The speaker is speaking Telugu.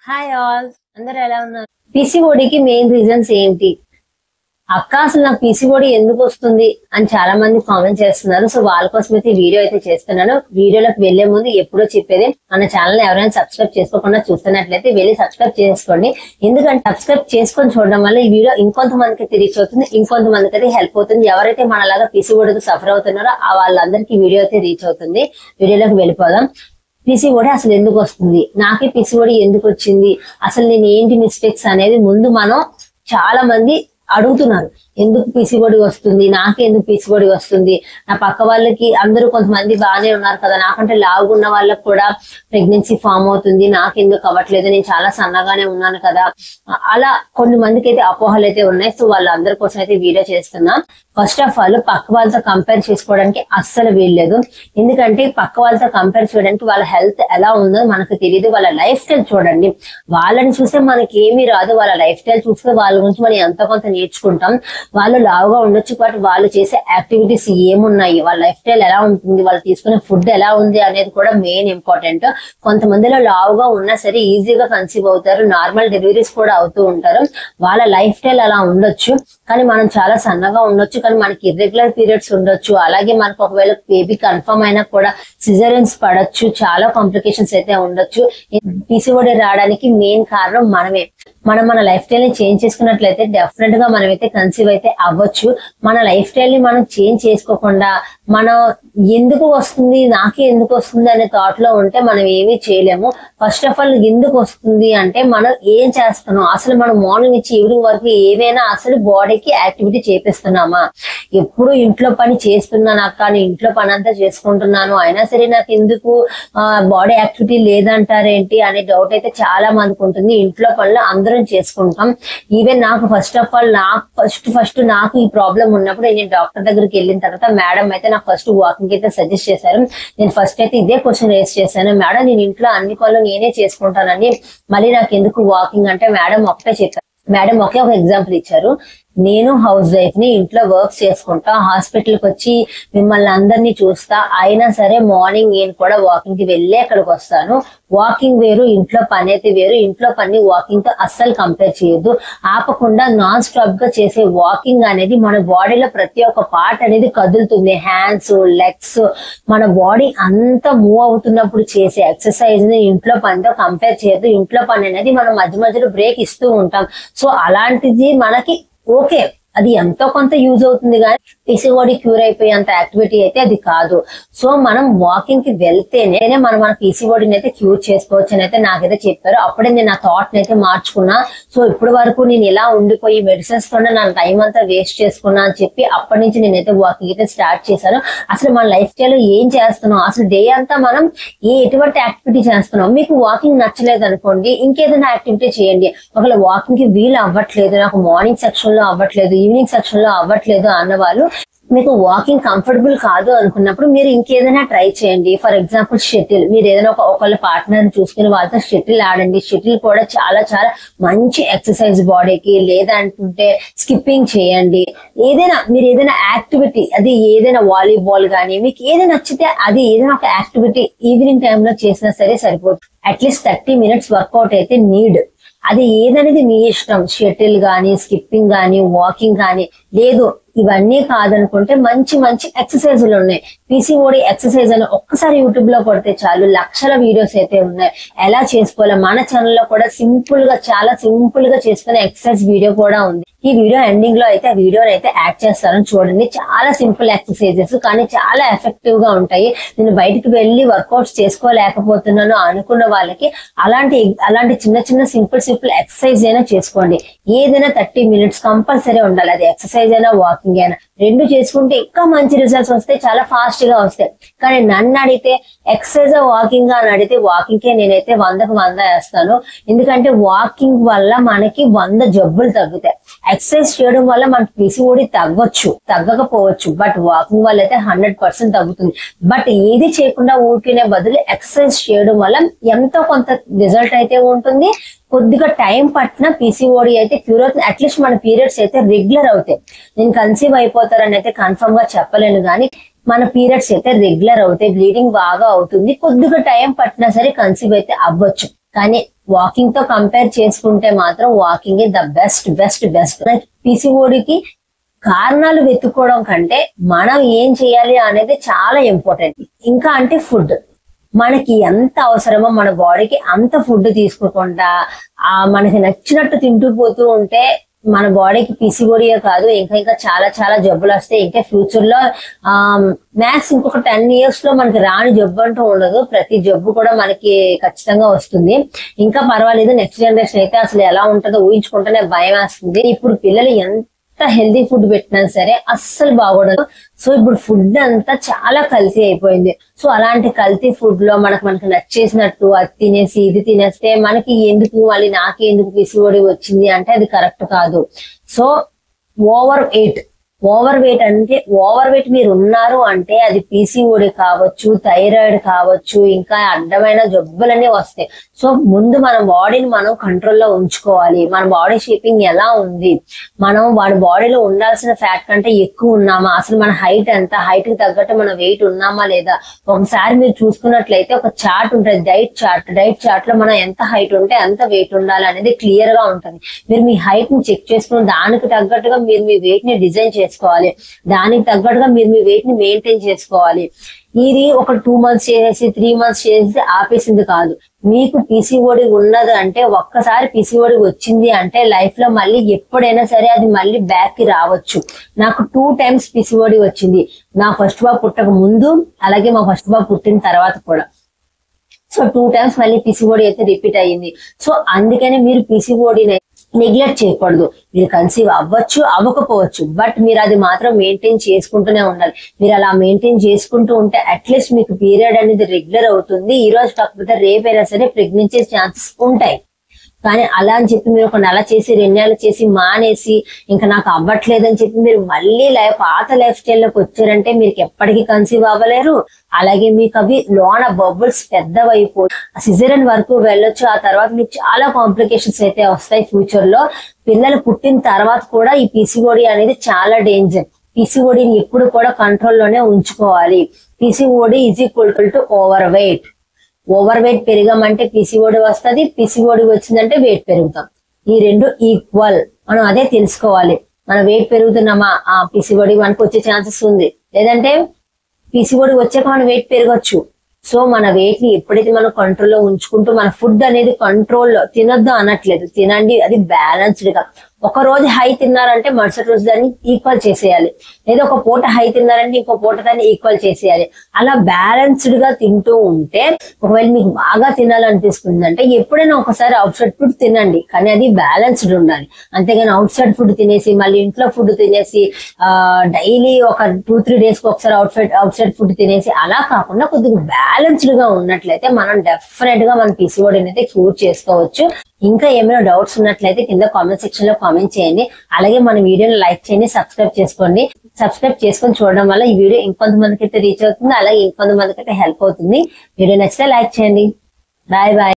హాయ్ ఆల్, అందరు ఎలా ఉన్నారు? పీసీఓడికి మెయిన్ రీజన్స్ ఏంటి? అక్క అసలు నాకు పీసీఓడి ఎందుకు వస్తుంది అని చాలా మంది కామెంట్ చేస్తున్నారు. సో వాళ్ళ కోసం అయితే వీడియో అయితే చేస్తున్నాను. వీడియోలోకి వెళ్లే ముందు ఎప్పుడో చెప్పేది, మన ఛానల్ ఎవరైనా సబ్స్క్రైబ్ చేసుకోకుండా చూస్తున్నట్లయితే వెళ్ళి సబ్స్క్రైబ్ చేసుకోండి. ఎందుకంటే సబ్స్క్రైబ్ చేసుకొని చూడడం వల్ల ఈ వీడియో ఇంకొంతమందికి అయితే రీచ్ అవుతుంది, ఇంకొంతమందికి అయితే హెల్ప్ అవుతుంది. ఎవరైతే మనలాగా పీసీఓడికి సఫర్ అవుతున్నారో ఆ వాళ్ళందరికీ వీడియో అయితే రీచ్ అవుతుంది. వీడియోలోకి వెళ్ళిపోదాం. పీసీఓడి అసలు ఎందుకు వస్తుంది, నాకే పీసీఓడి ఎందుకు వచ్చింది, అసలు నేను ఏంటి మిస్టేక్స్ అనేది ముందు మనం చాలా మంది అడుగుతున్నారు. ఎందుకు పీసీఓడి వస్తుంది, నాకే ఎందుకు పీసీఓడి వస్తుంది, నా పక్క వాళ్ళకి అందరూ కొంతమంది బాగానే ఉన్నారు కదా, నాకంటే లావుగా ఉన్న వాళ్ళకి కూడా ప్రెగ్నెన్సీ ఫామ్ అవుతుంది, నాకెందుకు అవ్వట్లేదు, నేను చాలా సన్నగానే ఉన్నాను కదా, అలా కొన్ని మందికి అయితే అపోహలు అయితే ఉన్నాయి. సో వాళ్ళందరి కోసం అయితే వీడియో చేస్తున్నా. ఫస్ట్ ఆఫ్ ఆల్ పక్క వాళ్ళతో కంపేర్ చేసుకోవడానికి అస్సలు వీల్లేదు. ఎందుకంటే పక్క వాళ్ళతో కంపేర్ చేయడానికి వాళ్ళ హెల్త్ ఎలా ఉందో మనకు తెలియదు. వాళ్ళ లైఫ్ స్టైల్ చూడండి. వాళ్ళని చూస్తే మనకి ఏమీ రాదు, వాళ్ళ లైఫ్ స్టైల్ చూస్తే వాళ్ళ గురించి మనం ఎంతో కొంత నేర్చుకుంటాం. వాళ్ళు లావుగా ఉండొచ్చు, బట్ వాళ్ళు చేసే యాక్టివిటీస్ ఏమున్నాయి, వాళ్ళ లైఫ్ స్టైల్ ఎలా ఉంటుంది, వాళ్ళు తీసుకునే ఫుడ్ ఎలా ఉంది అనేది కూడా మెయిన్ ఇంపార్టెంట్. కొంతమందిలో లావుగా ఉన్నా సరే ఈజీగా కన్సీవ్ అవుతారు, నార్మల్ డెలివరీస్ కూడా అవుతూ ఉంటారు. వాళ్ళ లైఫ్ స్టైల్ అలా ఉండొచ్చు. కానీ మనం చాలా సన్నగా ఉండొచ్చు, కానీ మనకి ఇర్రెగ్యులర్ పీరియడ్స్ ఉండొచ్చు. అలాగే మనకు ఒకవేళ బేబీ కన్ఫర్మ్ అయినా కూడా సిజరియన్స్ పడొచ్చు, చాలా కాంప్లికేషన్స్ అయితే ఉండొచ్చు. పీసీఓడి రావడానికి మెయిన్ కారణం మనమే. మనం మన లైఫ్ స్టైల్ ని చేంజ్ చేసుకున్నట్లయితే డెఫినెట్ గా మనం అయితే కన్సీవ్ అయితే అవ్వచ్చు. మన లైఫ్ స్టైల్ ని మనం చేంజ్ చేసుకోకుండా మనం ఎందుకు వస్తుంది, నాకే ఎందుకు వస్తుంది అనే థాట్ లో ఉంటే మనం ఏమీ చేయలేము. ఫస్ట్ ఆఫ్ ఆల్ ఎందుకు వస్తుంది అంటే మనం ఏం చేస్తున్నాం, అసలు మనం మార్నింగ్ నుంచి ఈవినింగ్ వరకు ఏమైనా అసలు బాడీకి యాక్టివిటీ చేపిస్తున్నామా? ఎప్పుడు ఇంట్లో పని చేస్తున్నాను అక్క, నేను ఇంట్లో పని అంతా చేసుకుంటున్నాను, అయినా సరే నాకు ఎందుకు బాడీ యాక్టివిటీ లేదంటారేంటి అనే డౌట్ అయితే చాలా మందికి ఉంటుంది. ఇంట్లో పనులు అందరం చేసుకుంటాం. ఈవెన్ నాకు ఫస్ట్ ఆఫ్ ఆల్ నాకు ఈ ప్రాబ్లం ఉన్నప్పుడు నేను డాక్టర్ దగ్గరికి వెళ్ళిన తర్వాత మేడం అయితే నాకు ఫస్ట్ వాకింగ్ అయితే సజెస్ట్ చేశారు. నేను ఫస్ట్ అయితే ఇదే క్వశ్చన్ రేస్ చేశాను, మేడం నేను ఇంట్లో అన్ని పనులు నేనే చేసుకుంటానని, మళ్ళీ నాకు ఎందుకు వాకింగ్ అంటే మేడం ఒకటే చెప్పారు. మేడం ఒకే ఒక ఎగ్జాంపుల్ ఇచ్చారు. నేను హౌస్ వైఫ్ ని, ఇంట్లో వర్క్ చేసుకుంటా, హాస్పిటల్కి వచ్చి మిమ్మల్ని అందరినీ చూస్తా, అయినా సరే మార్నింగ్ నేను కూడా వాకింగ్ కి వెళ్ళి అక్కడికి వస్తాను. వాకింగ్ వేరు, ఇంట్లో పని అయితే వేరు. ఇంట్లో పని వాకింగ్ తో అస్సలు కంపేర్ చేయొద్దు. ఆపకుండా నాన్ స్టాప్ గా చేసే వాకింగ్ అనేది మన బాడీలో ప్రతి ఒక్క పార్ట్ అనేది కదులుతుంది. హ్యాండ్స్, లెగ్స్, మన బాడీ అంతా మూవ్ అవుతున్నప్పుడు చేసే ఎక్సర్సైజ్ ని ఇంట్లో పనితో కంపేర్ చేయొద్దు. ఇంట్లో పని అనేది మనం మధ్య మధ్యలో బ్రేక్ ఇస్తూ ఉంటాం. సో అలాంటిది మనకి ఓకే, అది ఎంతో కొంత యూజ్ అవుతుంది, కానీ పీసీఓడి క్యూర్ అయిపోయేంత యాక్టివిటీ అయితే అది కాదు. సో మనం వాకింగ్ కి వెళ్తేనే మనం మన పీసీఓడిని అయితే క్యూర్ చేసుకోవచ్చు అని అయితే నాకైతే చెప్పారు. అప్పుడే నేను నా థాట్ ని అయితే మార్చుకున్నా. సో ఇప్పటి వరకు నేను ఇలా ఉండిపోయి మెడిసిన్స్ తోనే నా టైం అంతా వేస్ట్ చేసుకున్నా అని చెప్పి అప్పటి నుంచి నేనైతే వాకింగ్ అయితే స్టార్ట్ చేశాను. అసలు మన లైఫ్ స్టైల్ ఏం చేస్తున్నాం, అసలు డే అంతా మనం ఎటువంటి యాక్టివిటీ చేస్తున్నాం. మీకు వాకింగ్ నచ్చలేదు అనుకోండి, ఇంకేదైనా యాక్టివిటీ చేయండి. ఒకవేళ వాకింగ్ కి వీలు అవ్వట్లేదు, నాకు మార్నింగ్ సెక్షన్ లో అవ్వట్లేదు, ఈవినింగ్ సెక్షన్ లో అవ్వట్లేదు అన్నవాళ్ళు, మీకు వాకింగ్ కంఫర్టబుల్ కాదు అనుకున్నప్పుడు మీరు ఇంకేదైనా ట్రై చేయండి. ఫర్ ఎగ్జాంపుల్ షటిల్, మీరు ఏదైనా ఒకళ్ళ పార్ట్నర్ చూసుకుని వాళ్ళతో షటిల్ ఆడండి. షటిల్ కూడా చాలా చాలా మంచి ఎక్సర్సైజ్ బాడీకి. లేదంటే స్కిప్పింగ్ చేయండి. మీరు ఏదైనా యాక్టివిటీ, అది ఏదైనా వాలీబాల్ కానీ మీకు ఏదైనా నచ్చితే అది ఏదైనా ఒక యాక్టివిటీ ఈవినింగ్ టైంలో చేసినా సరే సరిపోతుంది. అట్లీస్ట్ 30 minutes వర్కౌట్ అయితే నీడ్. అది ఏదనేది మీ ఇష్టం. షటిల్ గానీ, స్కిప్పింగ్ గానీ, వాకింగ్ కానీ, లేదు ఇవన్నీ కాదనుకుంటే మంచి మంచి ఎక్సర్సైజులు ఉన్నాయి. పీసీఓడి ఎక్సర్సైజ్ అని ఒక్కసారి యూట్యూబ్ లో కొడితే చాలు, లక్షల వీడియోస్ అయితే ఉన్నాయి ఎలా చేసుకోవాలో. మన ఛానల్లో కూడా సింపుల్ గా, చాలా సింపుల్ గా చేసుకునే ఎక్సర్సైజ్ వీడియో కూడా ఉంది. ఈ వీడియో ఎండింగ్ లో అయితే ఆ వీడియోని అయితే యాడ్ చేస్తాను, చూడండి. చాలా సింపుల్ ఎక్సర్సైజెస్ కానీ చాలా ఎఫెక్టివ్ గా ఉంటాయి. నేను బయటకు వెళ్ళి వర్కౌట్స్ చేసుకోలేకపోతున్నాను అనుకున్న వాళ్ళకి అలాంటి చిన్న చిన్న సింపుల్ ఎక్సర్సైజ్ అయినా చేసుకోండి. ఏదైనా 30 minutes కంపల్సరీ ఉండాలి. అది ఎక్సర్సైజ్ అయినా వాకింగ్ అయినా, రెండు చేసుకుంటే ఇంకా మంచి రిజల్ట్స్ వస్తాయి, చాలా ఫాస్ట్ గా వస్తాయి. కానీ నన్ను అడిగితే ఎక్సర్సైజ్ వాకింగ్ అని అడిగితే వాకింగ్ కే నేనైతే 100కి 100 వేస్తాను. ఎందుకంటే వాకింగ్ వల్ల మనకి 100 జబ్బులు తగ్గుతాయి. ఎక్సర్సైజ్ చేయడం వల్ల మనకి పీసీఓడి తగ్గకపోవచ్చు, బట్ వాకింగ్ వల్ల అయితే 100% తగ్గుతుంది. బట్ ఏది చేయకుండా ఊరికే బదులు ఎక్సర్సైజ్ చేయడం వల్ల ఎంతో కొంత రిజల్ట్ అయితే ఉంటుంది. కొద్దిగా టైం పట్టిన పీసీఓడి అయితే క్యూర్ అవుతుంది. అట్లీస్ట్ మన పీరియడ్స్ అయితే రెగ్యులర్ అవుతాయి. నేను కన్సీవ్ అయిపోతారని అయితే కన్ఫర్మ్ గా చెప్పలేను, కానీ మన పీరియడ్స్ అయితే రెగ్యులర్ అవుతాయి. బ్లీడింగ్ బాగా అవుతుంది. కొద్దిగా టైం పట్టినా సరే కన్సీవ్ అయితే అవ్వచ్చు. కానీ వాకింగ్ తో కంపేర్ చేసుకుంటే మాత్రం walking the best best best. పీసీఓడికి కారణాలు వెతుక్కోవడం కంటే మనం ఏం చేయాలి అనేది చాలా ఇంపార్టెంట్. ఇంకా అంటే ఫుడ్, మనకి ఎంత అవసరమో మన బాడీకి అంత ఫుడ్ తీసుకోకుండా మనకి నచ్చినట్టు తింటూ పోతూ ఉంటే మన బాడీకి పీసీఓడియే కాదు ఇంకా ఇంకా చాలా చాలా జబ్బులు వస్తాయి. ఇంకా ఫ్యూచర్ లో మ్యాక్స్ ఇంకొక 10 years లో మనకి రాని జబ్బు అంటూ ఉండదు. ప్రతి జబ్బు కూడా మనకి ఖచ్చితంగా వస్తుంది. ఇంకా పర్వాలేదు, నెక్స్ట్ జనరేషన్ అయితే అసలు ఎలా ఉంటుందో ఊహించుకుంటేనే భయం వేస్తుంది. ఇప్పుడు పిల్లలు ఎంత హెల్దీ ఫుడ్ పెట్టినా సరే అస్సలు బాగోడదు. సో ఇప్పుడు ఫుడ్ అంతా చాలా కల్తీ అయిపోయింది. సో అలాంటి కల్తీ ఫుడ్ లో మనకి నచ్చేసినట్టు అది తినేసి ఇది తినేస్తే మనకి ఎందుకు మళ్ళీ నాకెందుకు పీసీఓడి వచ్చింది అంటే అది కరెక్ట్ కాదు. సో ఓవర్ వెయిట్ అంటే ఓవర్ వెయిట్ మీరు ఉన్నారు అంటే అది పీసీఓడి కావచ్చు, థైరాయిడ్ కావచ్చు, ఇంకా అడ్డమైన జబ్బులన్నీ వస్తాయి. సో ముందు మన బాడీని మనం కంట్రోల్లో ఉంచుకోవాలి. మన బాడీ షేపింగ్ ఎలా ఉంది, మనం వాడి బాడీలో ఉండాల్సిన ఫ్యాట్ కంటే ఎక్కువ ఉన్నామా, అసలు మన హైట్ ఎంత, హైట్ కి తగ్గట్టు మన వెయిట్ ఉన్నామా లేదా. ఒకసారి మీరు చూసుకున్నట్లయితే ఒక చార్ట్ ఉంటుంది, డైట్ చార్ట్ లో మనం ఎంత హైట్ ఉంటే ఎంత వెయిట్ ఉండాలి అనేది క్లియర్ గా ఉంటుంది. మీరు మీ హైట్ ని చెక్ చేసుకుని దానికి తగ్గట్టుగా మీరు మీ వెయిట్ ని డిజైన్ చేసుకోవాలి. దానికి తగ్గట్టుగా మీరు మీ వెయిట్ ని మెయింటైన్ చేసుకోవాలి. ఇది ఒక 2 months చేసేసి 3 months చేసేసి ఆపేసింది కాదు. మీకు పీసీఓడి ఉన్నది అంటే ఒక్కసారి పీసీఓడి వచ్చింది అంటే లైఫ్ లో మళ్ళీ ఎప్పుడైనా సరే అది మళ్ళీ బ్యాక్ కి రావచ్చు. నాకు 2 times పీసీఓడి వచ్చింది, నా ఫస్ట్ బాబు పుట్టక ముందు అలాగే మా ఫస్ట్ బాబు పుట్టిన తర్వాత కూడా. సో 2 times మళ్ళీ పీసీఓడి అయితే రిపీట్ అయ్యింది. సో అందుకనే మీరు పీసీఓడిని నెగ్లెక్ట్ చేయకూడదు. మీరు కన్సీవ్ అవ్వచ్చు అవ్వకపోవచ్చు, బట్ మీరు అది మాత్రం మెయింటైన్ చేసుకుంటూనే ఉండాలి. మీరు అలా మెయింటైన్ చేసుకుంటూ ఉంటే అట్లీస్ట్ మీకు పీరియడ్ అనేది రెగ్యులర్ అవుతుంది. ఈ రోజు కాకపోతే రేపైనా సరే ప్రెగ్నెన్సీ ఛాన్సెస్ ఉంటాయి. కానీ అలా అని చెప్పి మీరు ఒక నెల చేసి 2 నెలలు చేసి మానేసి ఇంకా నాకు అవ్వట్లేదని చెప్పి మీరు మళ్ళీ పాత లైఫ్ స్టైల్లోకి వచ్చారంటే మీకు ఎప్పటికీ కన్సీవ్ అవ్వలేరు. అలాగే మీకు అవి లోన బబుల్స్ పెద్దవైపోయి సిజేరియన్ వరకు వెళ్ళొచ్చు. ఆ తర్వాత మీకు చాలా కాంప్లికేషన్స్ అయితే వస్తాయి ఫ్యూచర్ లో. పిల్లలు పుట్టిన తర్వాత కూడా ఈ పీసీఓడి అనేది చాలా డేంజర్. పీసీఓడిని ఎప్పుడు కూడా కంట్రోల్లోనే ఉంచుకోవాలి. PCOD is equal to over weight. Over weight పెరిగామంటే పీసీఓడి వస్తుంది, పీసీఓడి వచ్చిందంటే వెయిట్ పెరుగుతాం. ఈ రెండు ఈక్వల్. మనం అదే తెలుసుకోవాలి. మన వెయిట్ పెరుగుతున్నామా, పీసీఓడి మనకు వచ్చే ఛాన్సెస్ ఉంది. లేదంటే పీసీఓడి వచ్చాక మన వెయిట్ పెరగచ్చు. సో మన వెయిట్ ని ఎప్పుడైతే మనం కంట్రోల్లో ఉంచుకుంటూ మన ఫుడ్ అనేది కంట్రోల్లో, తినొద్దు అనట్లేదు, తినండి, అది బ్యాలెన్స్డ్ గా. ఒక రోజు హై తిన్నారంటే మరుసటి రోజు దాన్ని ఈక్వల్ చేసేయాలి. లేదా ఒక పూట హై తిన్నారంటే ఇంకో పూట దాన్ని ఈక్వల్ చేసేయాలి. అలా బ్యాలెన్స్డ్ గా తింటూ ఉంటే ఒకవేళ మీకు బాగా తినాలనిపిస్తుందంటే ఎప్పుడైనా ఒకసారి అవుట్ సైడ్ ఫుడ్ తినండి, కానీ అది బ్యాలెన్స్డ్ ఉండాలి. అంతేగాని అవుట్ సైడ్ ఫుడ్ తినేసి మళ్ళీ ఇంట్లో ఫుడ్ తినేసి డైలీ ఒక 2-3 days కి ఒకసారి అవుట్ సైడ్ ఫుడ్ తినేసి అలా కాకుండా కొద్దిగా బ్యాలెన్స్డ్ గా ఉన్నట్లయితే మనం డెఫినెట్ గా మన పీసీఓడిని అయితే క్యూర్ చేసుకోవచ్చు. ఇంకా ఏమైనా డౌట్స్ ఉన్నట్లయితే కింద కామెంట్ సెక్షన్ లో కామెంట్ చేయండి. అలాగే మన వీడియోని లైక్ చేయండి, సబ్స్క్రైబ్ చేసుకోండి. సబ్స్క్రైబ్ చేసుకొని చూడడం వల్ల ఈ వీడియో ఇంకొంతమందికి అయితే రీచ్ అవుతుంది, అలాగే ఇంకొంతమందికి అయితే హెల్ప్ అవుతుంది. వీడియో నచ్చితే లైక్ చేయండి. Bye bye.